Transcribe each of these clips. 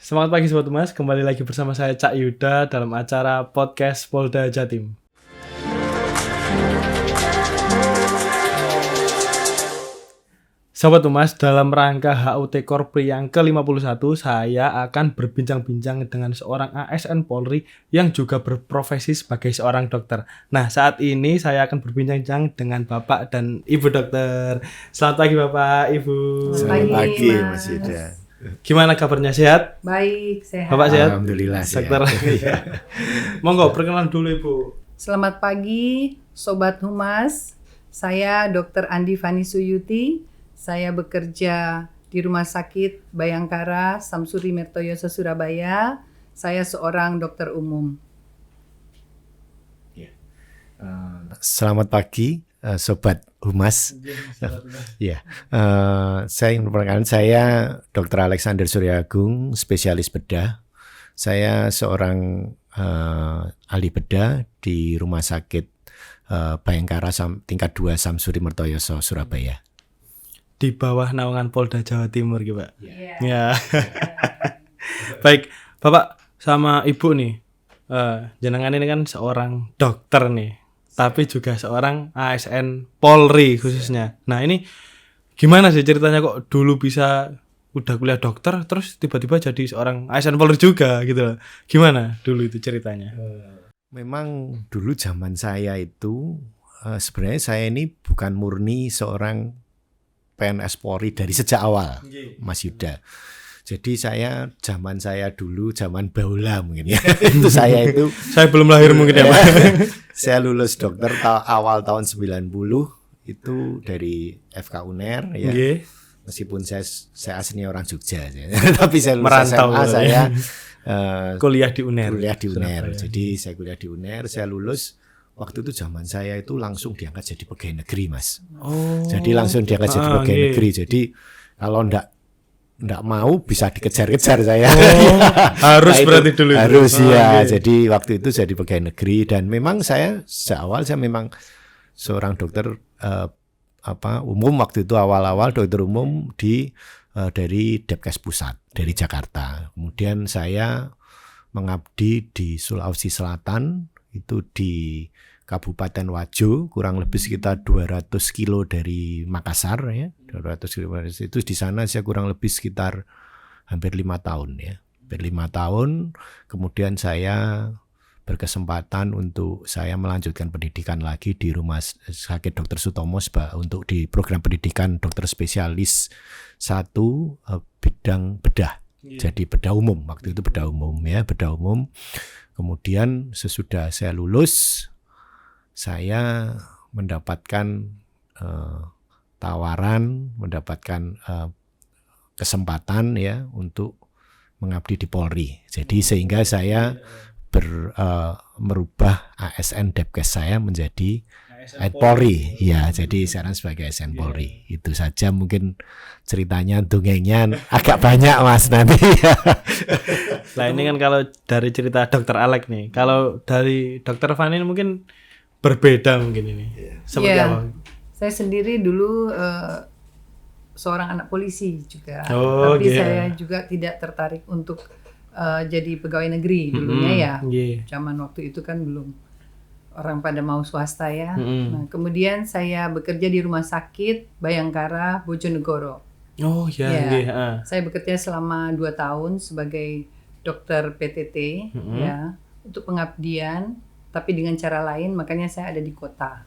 Selamat pagi Sobat Humas, kembali lagi bersama saya Cak Yuda dalam acara podcast Polda Jatim. Sobat Humas, dalam rangka HUT Korpri yang ke-51, saya akan berbincang-bincang dengan seorang ASN Polri yang juga berprofesi sebagai seorang dokter. Nah, saat ini saya akan berbincang-bincang dengan Bapak dan Ibu dokter. Selamat pagi Bapak, Ibu. Selamat pagi Mas Yuda. Gimana kabarnya, sehat? Baik, sehat. Bapak sehat? Alhamdulillah sehat. Dokter. Monggo, perkenalan dulu Ibu. Selamat pagi Sobat Humas. Saya Dr. Andi Fani Suyuti. Saya bekerja di Rumah Sakit Bayangkara Samsuri Mertoyoso Surabaya. Saya seorang dokter umum. Selamat pagi Sobat Humas. Saya ingin memperkenalkan, saya Dr. Alexander Suryagung, spesialis bedah. Saya seorang ahli bedah di Rumah Sakit Bayangkara tingkat 2 Samsuri Mertoyoso Surabaya. Di bawah naungan Polda Jawa Timur gitu, Pak. Ya. Baik, Bapak sama Ibu nih. Jenengan ini kan seorang dokter nih, tapi juga seorang ASN Polri khususnya. Nah, ini gimana sih ceritanya kok dulu bisa udah kuliah dokter terus tiba-tiba jadi seorang ASN Polri juga gitu loh. Gimana dulu itu ceritanya? Memang dulu zaman saya itu sebenarnya saya ini bukan murni seorang PNS Polri dari sejak awal, Mas Yuda. Jadi zaman saya dulu, zaman baula mungkin ya. Saya belum lahir mungkin ya, Pak. Saya lulus dokter awal tahun 90 itu dari FK UNER ya. Meskipun saya aslinya orang Jogja tapi saya lulus merantau SMA, saya kuliah di UNER. Jadi saya kuliah di UNER, saya lulus. Waktu itu zaman saya itu langsung diangkat jadi pegawai negeri, Mas. Jadi langsung diangkat jadi pegawai negeri. Jadi kalau ndak mau bisa dikejar-kejar saya. Harus berarti dulu. Harus ya. Jadi waktu itu jadi pegawai negeri dan memang saya seawal saya memang seorang dokter umum waktu itu awal-awal dokter umum dari Depkes Pusat dari Jakarta. Kemudian saya mengabdi di Sulawesi Selatan itu di Kabupaten Wajo, kurang lebih sekitar 200 kilo dari Makassar ya. 200 kilo itu di sana saya kurang lebih sekitar hampir 5 tahun ya. Hampir 5 tahun, kemudian saya berkesempatan untuk saya melanjutkan pendidikan lagi di Rumah Sakit Dr. Sutomo untuk di program pendidikan dokter spesialis 1 bidang bedah. Jadi bedah umum, waktu itu bedah umum ya, bedah umum. Kemudian sesudah saya lulus, saya mendapatkan tawaran, mendapatkan kesempatan ya untuk mengabdi di Polri. Jadi sehingga saya merubah ASN Depkes saya menjadi Polri. Ya, jadi sekarang sebagai ASN Polri. Itu saja mungkin ceritanya, dongengnya agak banyak Mas nanti. Nah ini kan kalau dari cerita Dokter Alex nih, kalau dari Dokter Fani mungkin berbeda mungkin ini. Seperti apa? Saya sendiri dulu seorang anak polisi juga, tapi saya juga tidak tertarik untuk jadi pegawai negeri dulunya ya. Zaman waktu itu kan belum orang pada mau swasta ya. Nah, kemudian saya bekerja di Rumah Sakit Bayangkara Bojonegoro. Saya bekerja selama 2 tahun sebagai dokter PTT ya, untuk pengabdian, tapi dengan cara lain, makanya saya ada di kota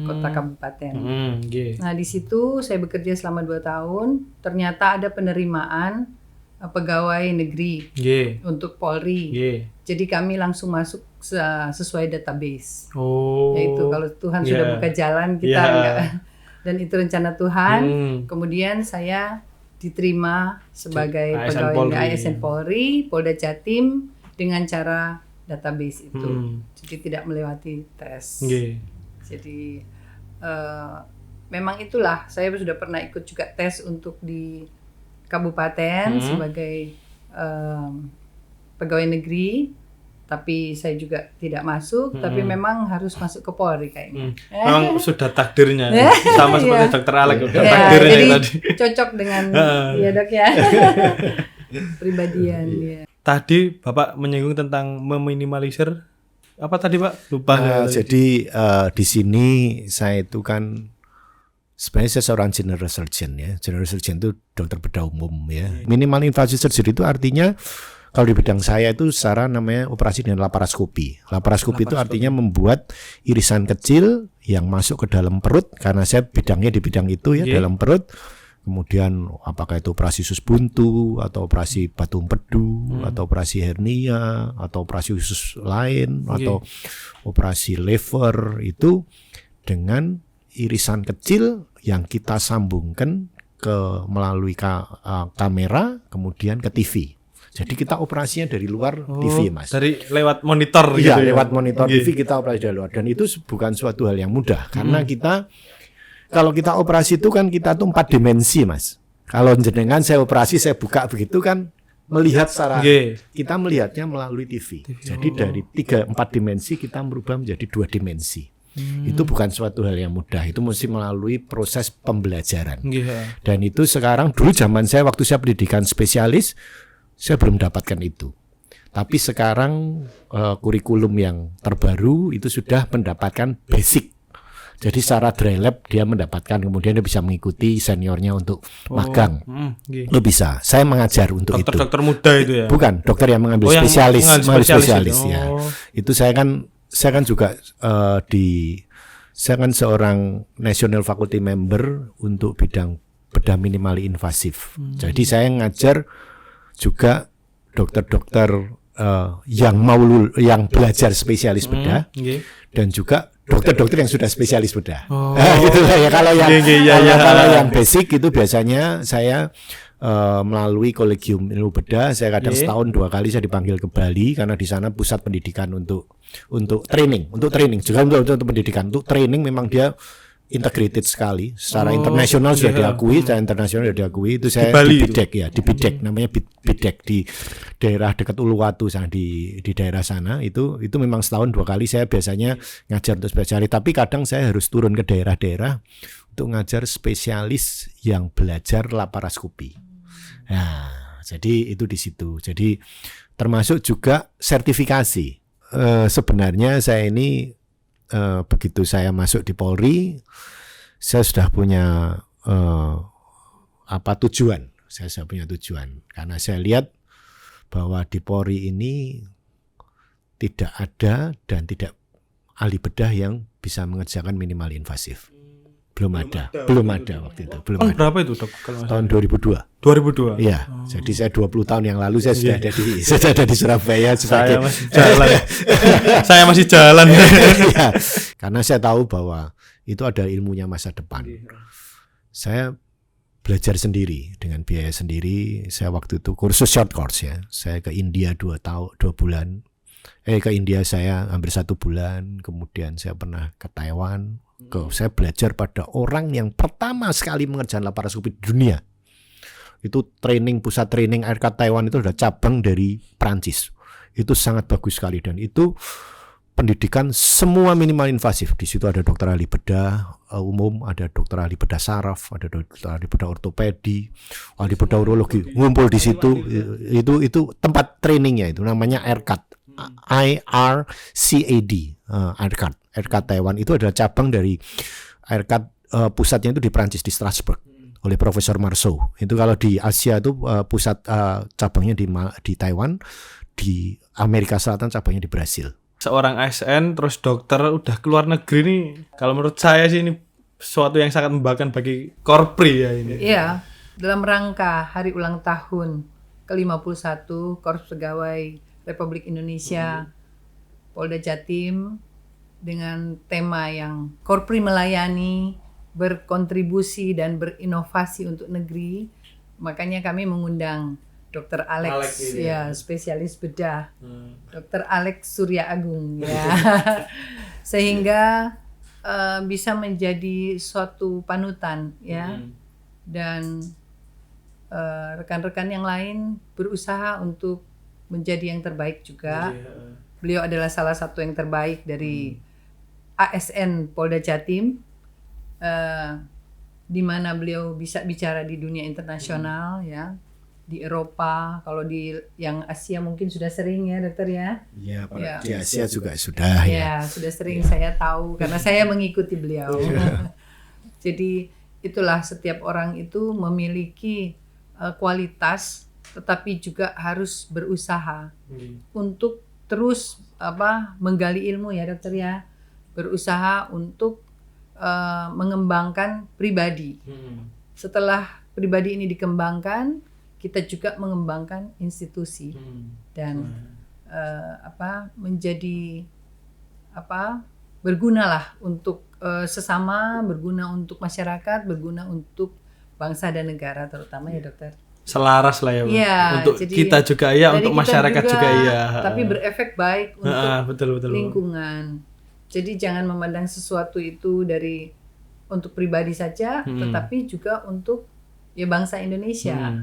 kabupaten. Nah, di situ saya bekerja selama 2 tahun, ternyata ada penerimaan pegawai negeri untuk Polri. Jadi kami langsung masuk sesuai database. Yaitu kalau Tuhan sudah buka jalan, kita enggak. Dan itu rencana Tuhan. Kemudian saya diterima sebagai pegawai ASN Polri, Polda Jatim dengan cara database itu. Jadi tidak melewati tes. Jadi memang itulah, saya sudah pernah ikut juga tes untuk di kabupaten sebagai pegawai negeri, tapi saya juga tidak masuk, tapi memang harus masuk ke Polri kayaknya. Memang sudah takdirnya, sama seperti Dokter Alex, takdirnya jadi tadi. Cocok dengan ya Dok ya. pribadian ya. Tadi Bapak menyinggung tentang meminimalisir apa tadi Pak? Lupa. Jadi di sini saya itu kan sebenarnya saya seorang general surgeon ya. General surgeon itu dokter bedah umum ya. Minimal invasive surgery itu artinya kalau di bidang saya itu secara namanya operasi dengan laparoskopi. Laparoskopi itu artinya membuat irisan kecil yang masuk ke dalam perut, karena saya bidangnya di bidang itu ya, dalam perut. Kemudian apakah itu operasi usus buntu atau operasi batu empedu atau operasi hernia atau operasi usus lain atau operasi lever, itu dengan irisan kecil yang kita sambungkan melalui kamera kemudian ke TV. Jadi kita operasinya dari luar TV, Mas. Dari lewat monitor gitu ya? Lewat monitor TV kita operasi dari luar. Dan itu bukan suatu hal yang mudah. Karena kalau kita operasi itu kan kita tuh 4 dimensi, Mas. Kalau jenengan saya operasi, saya buka begitu kan, melihat secara, kita melihatnya melalui TV. Jadi dari 4 dimensi kita merubah menjadi 2 dimensi. Itu bukan suatu hal yang mudah. Itu mesti melalui proses pembelajaran. Dan itu sekarang, dulu zaman saya waktu saya pendidikan spesialis, saya belum mendapatkan itu. Tapi sekarang kurikulum yang terbaru itu sudah mendapatkan basic. Jadi secara dry lab dia mendapatkan, kemudian dia bisa mengikuti seniornya untuk magang. Lo bisa. Saya mengajar untuk itu. Dokter muda itu ya? Bukan, dokter yang mengambil spesialis. Spesialis ya. Itu saya kan juga saya kan seorang National Faculty Member untuk bidang bedah minimally invasif. Jadi saya ngajar juga dokter-dokter yang belajar spesialis bedah dan juga dokter-dokter yang sudah spesialis bedah. Gitu lah ya. Kalau yang basic itu biasanya saya melalui kolegium ilmu bedah. Saya kadang setahun 2 kali saya dipanggil ke Bali karena di sana pusat pendidikan untuk training juga untuk pendidikan. Untuk training memang dia integrated sekali, secara internasional sudah diakui, secara internasional sudah diakui. Itu saya di Bidek ya, di Bidek namanya Bidek di daerah dekat Uluwatu sana, di daerah sana. Itu memang setahun 2 kali saya biasanya ngajar untuk spesialis, tapi kadang saya harus turun ke daerah-daerah untuk ngajar spesialis yang belajar laparoskopi. Nah, jadi itu di situ. Jadi termasuk juga sertifikasi. Sebenarnya saya ini begitu saya masuk di Polri, saya sudah punya tujuan. Saya sudah punya tujuan karena saya lihat bahwa di Polri ini tidak ada dan tidak ahli bedah yang bisa mengerjakan minimal invasif. Belum ada waktu itu. Belum ada. Berapa itu, Dok? Tahun 2002. 2002. Iya. Jadi saya 20 tahun yang lalu saya sudah ada di Surabaya sebagai saya masih jalan. Ya, karena saya tahu bahwa itu ada ilmunya masa depan. Saya belajar sendiri dengan biaya sendiri. Saya waktu itu kursus short course ya. Saya ke India 2 bulan. Ke India saya hampir 1 bulan. Kemudian saya pernah ke Taiwan. Saya belajar pada orang yang pertama sekali mengerjakan laparoskopi di dunia. Itu pusat training ARCAT Taiwan itu sudah cabang dari Prancis. Itu sangat bagus sekali dan itu pendidikan semua minimal invasif. Di situ ada dokter ahli bedah umum, ada dokter ahli bedah saraf, ada dokter ahli bedah ortopedi, ahli bedah urologi, ngumpul di situ. Itu tempat trainingnya, itu namanya ARCAT. IRCAD, ARCAT Taiwan itu adalah cabang dari ARCAT, pusatnya itu di Prancis, di Strasbourg oleh Profesor Marceau. Itu kalau di Asia itu pusat cabangnya di Taiwan, di Amerika Selatan cabangnya di Brasil. Seorang ASN terus dokter udah keluar negeri nih, kalau menurut saya sih ini sesuatu yang sangat membanggakan bagi Korpri ya ini. Iya, dalam rangka hari ulang tahun ke-51 Korps Pegawai Republik Indonesia Polda Jatim dengan tema yang Korpri melayani, berkontribusi dan berinovasi untuk negeri. Makanya kami mengundang Dr. Alex ya, spesialis bedah. Dr. Alex Surya Agung ya. Sehingga bisa menjadi suatu panutan ya. Dan rekan-rekan yang lain berusaha untuk menjadi yang terbaik juga. Beliau adalah salah satu yang terbaik dari ASN Polda Jatim, di mana beliau bisa bicara di dunia internasional ya. di Eropa, kalau di yang Asia mungkin sudah sering ya dokter ya. Iya, di Asia juga sudah ya. Ya, sudah sering saya tahu karena saya mengikuti beliau. Jadi itulah setiap orang itu memiliki kualitas, tetapi juga harus berusaha untuk terus menggali ilmu ya dokter ya, berusaha untuk mengembangkan pribadi. Setelah pribadi ini dikembangkan, kita juga mengembangkan institusi dan menjadi bergunalah untuk sesama, berguna untuk masyarakat, berguna untuk bangsa dan negara terutama ya dokter. Selaras lah ya, ya untuk kita juga ya, untuk masyarakat juga ya. Tapi berefek baik untuk betul. lingkungan. Jadi jangan memandang sesuatu itu untuk pribadi saja, tetapi juga untuk ya bangsa Indonesia.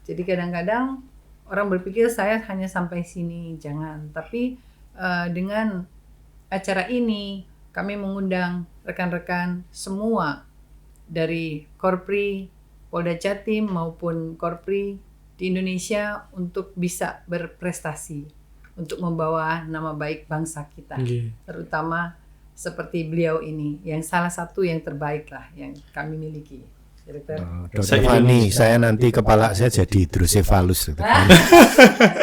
Jadi kadang-kadang orang berpikir saya hanya sampai sini, jangan. Tapi dengan acara ini kami mengundang rekan-rekan semua dari Korpri, Polda Jatim maupun Korpri di Indonesia untuk bisa berprestasi, untuk membawa nama baik bangsa kita, terutama seperti beliau ini, yang salah satu yang terbaik lah yang kami miliki. Dokter Fani, saya nanti kepala saya jadi hidrosefalus.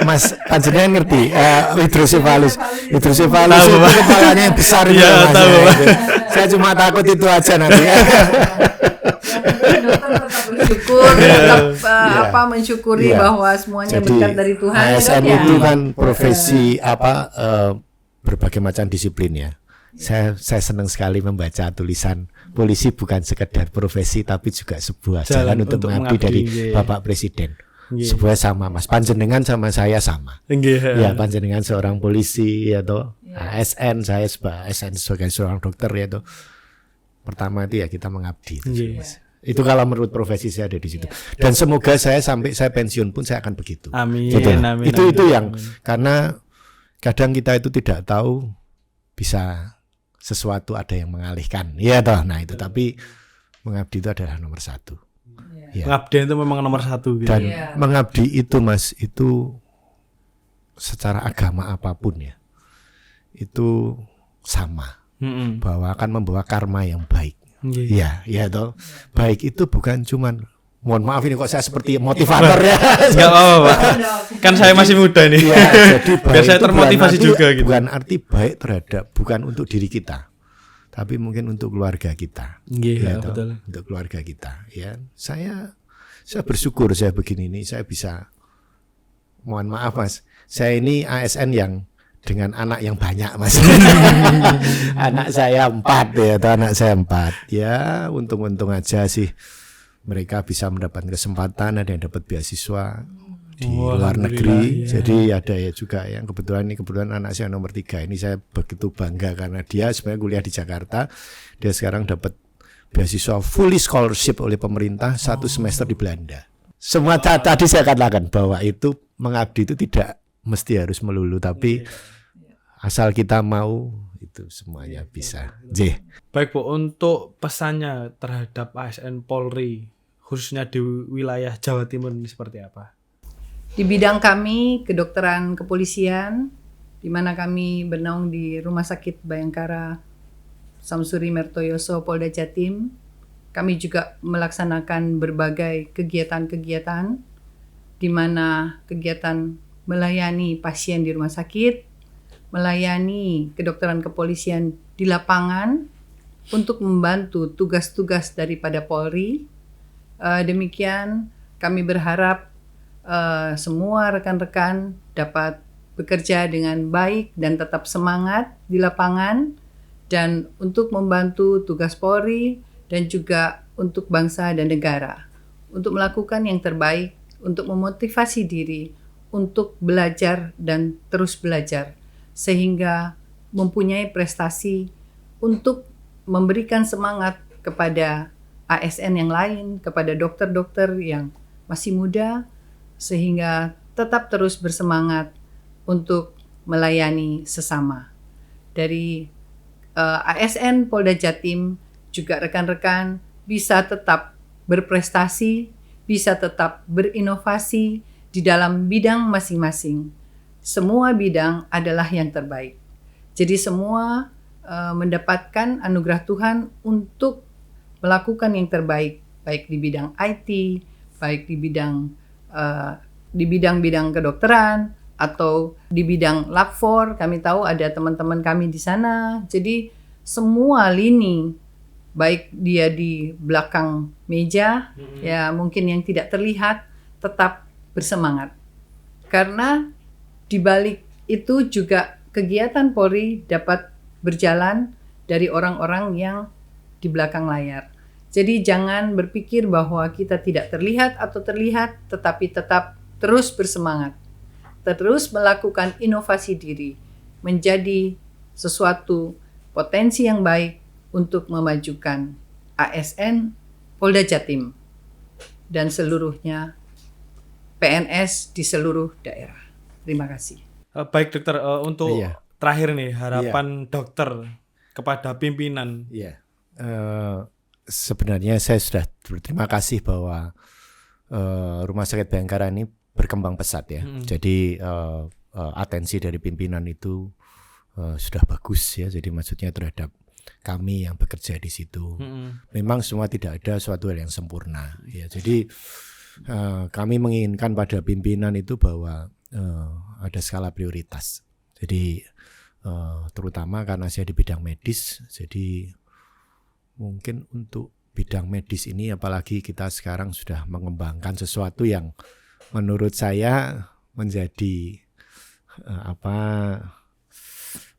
Mas, panjenengan ngerti hidrosefalus? Hidrosefalus itu kepalanya yang besar ya, tahu. Saya cuma takut itu aja nanti. Dokter tetap bersyukur, tetap mensyukuri bahwa semuanya berkat dari Tuhan. ASN itu kan profesi berbagai macam disiplin ya. Saya senang sekali membaca tulisan polisi bukan sekedar profesi tapi juga sebuah jalan untuk mengabdi dari Bapak Presiden. Sebuah sama Mas, panjenengan sama saya sama. Ya, panjenengan seorang polisi ya toh. ASN, saya sebagai ASN sebagai seorang dokter ya toh. Pertama itu ya kita mengabdi itu. Itu kalau menurut profesi saya ada di situ. Dan semoga sampai saya pensiun pun saya akan begitu. Amin. Gitu. Amin. Itu yang karena kadang kita itu tidak tahu bisa sesuatu ada yang mengalihkan, ya toh. Nah itu tapi mengabdi itu adalah nomor satu. Mengabdi itu memang nomor satu. Gitu. Dan mengabdi itu Mas, itu secara agama apapun ya, itu sama, bahwa akan membawa karma yang baik. Ya toh. Baik itu bukan cuman, mohon maaf ini kok saya seperti motivator ya. Enggak apa-apa, Pak. Kan saya masih muda nih. Jadi biar saya termotivasi juga gitu. Bukan arti baik bukan untuk diri kita, tapi mungkin untuk keluarga kita. Betul. Untuk keluarga kita. Ya, saya bersyukur saya begini ini saya bisa. Mohon maaf Mas, saya ini ASN yang dengan anak yang banyak Mas. Anak saya 4 ya, anak saya 4. Ya, untung-untung aja sih. Mereka bisa mendapatkan kesempatan, ada yang dapat beasiswa di luar negeri. Jadi ada ya juga yang kebetulan anak saya nomor 3. Ini saya begitu bangga karena dia sebenarnya kuliah di Jakarta. Dia sekarang dapat beasiswa fully scholarship oleh pemerintah 1 semester di Belanda. Semua tadi saya katakan bahwa itu mengabdi itu tidak mesti harus melulu, tapi asal kita mau itu semuanya bisa. Baik Bu, untuk pesannya terhadap ASN Polri khususnya di wilayah Jawa Timur ini seperti apa? Di bidang kami kedokteran kepolisian, di mana kami bernaung di Rumah Sakit Bayangkara Samsuri Mertoyoso Polda Jatim, kami juga melaksanakan berbagai kegiatan-kegiatan, di mana kegiatan melayani pasien di rumah sakit, melayani kedokteran kepolisian di lapangan untuk membantu tugas-tugas daripada Polri. Demikian kami berharap semua rekan-rekan dapat bekerja dengan baik dan tetap semangat di lapangan dan untuk membantu tugas Polri dan juga untuk bangsa dan negara, untuk melakukan yang terbaik, untuk memotivasi diri, untuk belajar dan terus belajar sehingga mempunyai prestasi untuk memberikan semangat kepada ASN yang lain, kepada dokter-dokter yang masih muda, sehingga tetap terus bersemangat untuk melayani sesama. Dari ASN Polda Jatim, juga rekan-rekan bisa tetap berprestasi bisa tetap berinovasi di dalam bidang masing-masing. Semua bidang adalah yang terbaik. Jadi semua mendapatkan anugerah Tuhan untuk melakukan yang terbaik, baik di bidang IT, baik di bidang kedokteran, atau di bidang lab 4. Kami tahu ada teman-teman kami di sana. Jadi semua lini, baik dia di belakang meja, ya mungkin yang tidak terlihat, tetap bersemangat. Karena di balik itu juga kegiatan Polri dapat berjalan dari orang-orang yang di belakang layar. Jadi jangan berpikir bahwa kita tidak terlihat atau terlihat, tetapi tetap terus bersemangat. Terus melakukan inovasi diri, menjadi sesuatu potensi yang baik untuk memajukan ASN, Polda Jatim, dan seluruhnya PNS di seluruh daerah. Terima kasih. Baik dokter, untuk terakhir nih harapan dokter kepada pimpinan. Sebenarnya saya sudah berterima kasih bahwa Rumah Sakit Bayangkara ini berkembang pesat ya. Jadi atensi dari pimpinan itu sudah bagus ya. Jadi maksudnya terhadap kami yang bekerja di situ. Memang semua tidak ada suatu hal yang sempurna ya. Jadi kami menginginkan pada pimpinan itu bahwa ada skala prioritas. Jadi terutama karena saya di bidang medis, jadi mungkin untuk bidang medis ini apalagi kita sekarang sudah mengembangkan sesuatu yang menurut saya menjadi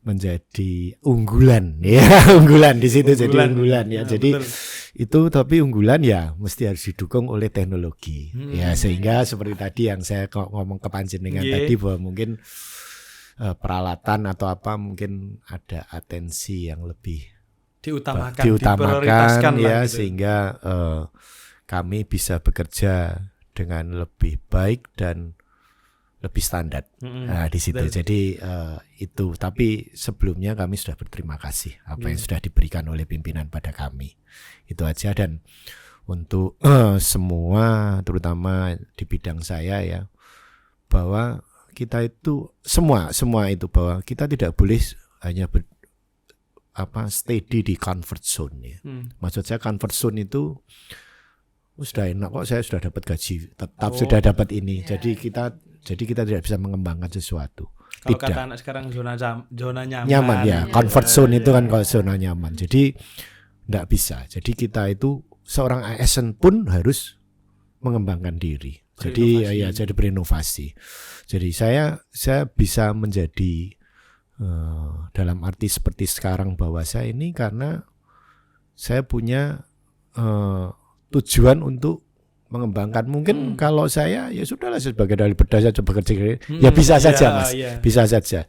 menjadi unggulan ya, unggulan di situ, jadi unggulan ya. Jadi betul. Itu tapi unggulan ya mesti harus didukung oleh teknologi ya, sehingga seperti tadi yang saya ngomong ke panjenengan tadi bahwa mungkin peralatan atau apa mungkin ada atensi yang lebih diutamakan ya gitu. Sehingga kami bisa bekerja dengan lebih baik dan lebih standar. Nah, di situ. Jadi itu. Tapi sebelumnya kami sudah berterima kasih apa yang sudah diberikan oleh pimpinan pada kami. Itu aja. Dan untuk semua, terutama di bidang saya ya, bahwa kita itu semua itu bahwa kita tidak boleh hanya steady di comfort zone ya. Maksud saya comfort zone itu sudah enak kok, saya sudah dapat gaji, tetap sudah dapat ini. Jadi kita tidak bisa mengembangkan sesuatu. Kalau tidak. Kata anak sekarang zona nyaman. Nyaman ya, comfort zone itu kan kalau zona nyaman. Jadi tidak bisa. Jadi kita itu seorang ASN pun harus mengembangkan diri. Jadi jadi berinovasi. Jadi saya bisa menjadi dalam arti seperti sekarang bahwa saya ini karena saya punya tujuan untuk mengembangkan. Mungkin kalau saya ya sudahlah sebagai dalih berdasar coba kerja ya bisa saja Mas, bisa saja.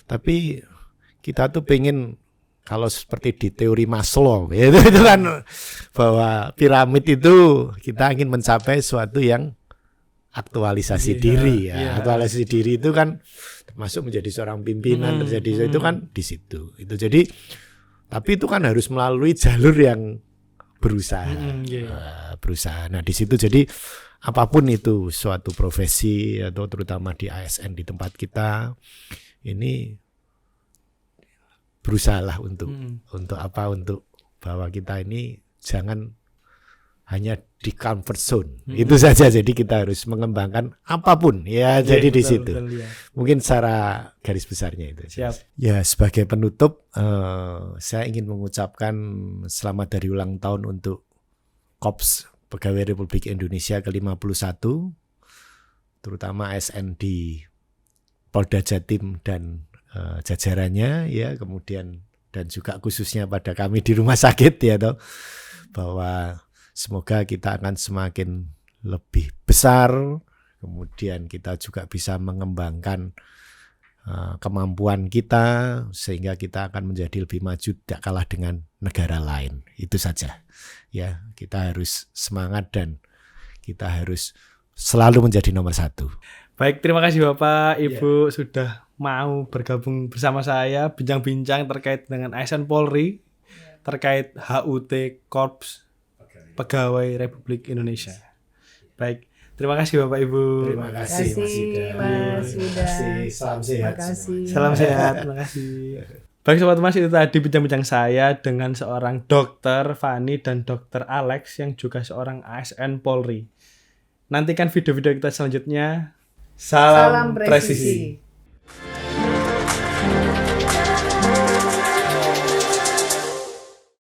Tapi kita tuh pengen kalau seperti di teori Maslow itu kan bahwa piramid itu kita ingin mencapai sesuatu yang aktualisasi diri ya. Aktualisasi diri itu kan termasuk menjadi seorang pimpinan terjadi itu kan di situ. Itu jadi tapi itu kan harus melalui jalur yang berusaha. Nah di situ jadi apapun itu suatu profesi atau terutama di ASN di tempat kita ini berusahalah untuk bahwa kita ini jangan hanya di comfort zone. Itu saja. Jadi kita harus mengembangkan apapun ya. Jadi di situ. Mungkin secara garis besarnya itu. Siap. Ya sebagai penutup saya ingin mengucapkan selamat dari ulang tahun untuk Korps Pegawai Republik Indonesia ke-51, terutama ASN di Polda Jatim dan jajarannya ya, kemudian dan juga khususnya pada kami di rumah sakit ya toh, bahwa semoga kita akan semakin lebih besar, kemudian kita juga bisa mengembangkan kemampuan kita sehingga kita akan menjadi lebih maju tidak kalah dengan negara lain. Itu saja. Ya, kita harus semangat dan kita harus selalu menjadi nomor 1. Baik, terima kasih Bapak, Ibu sudah mau bergabung bersama saya bincang-bincang terkait dengan ASN Polri, terkait HUT Korps Pegawai Republik Indonesia. Baik. Terima kasih Bapak Ibu. Terima kasih Mas Yuda. Salam sehat. Salam sehat. Terima kasih. Baik Sobat Mas, itu tadi bincang-bincang saya dengan seorang dokter Fani dan dokter Alex yang juga seorang ASN Polri. Nantikan video-video kita selanjutnya. Salam presisi.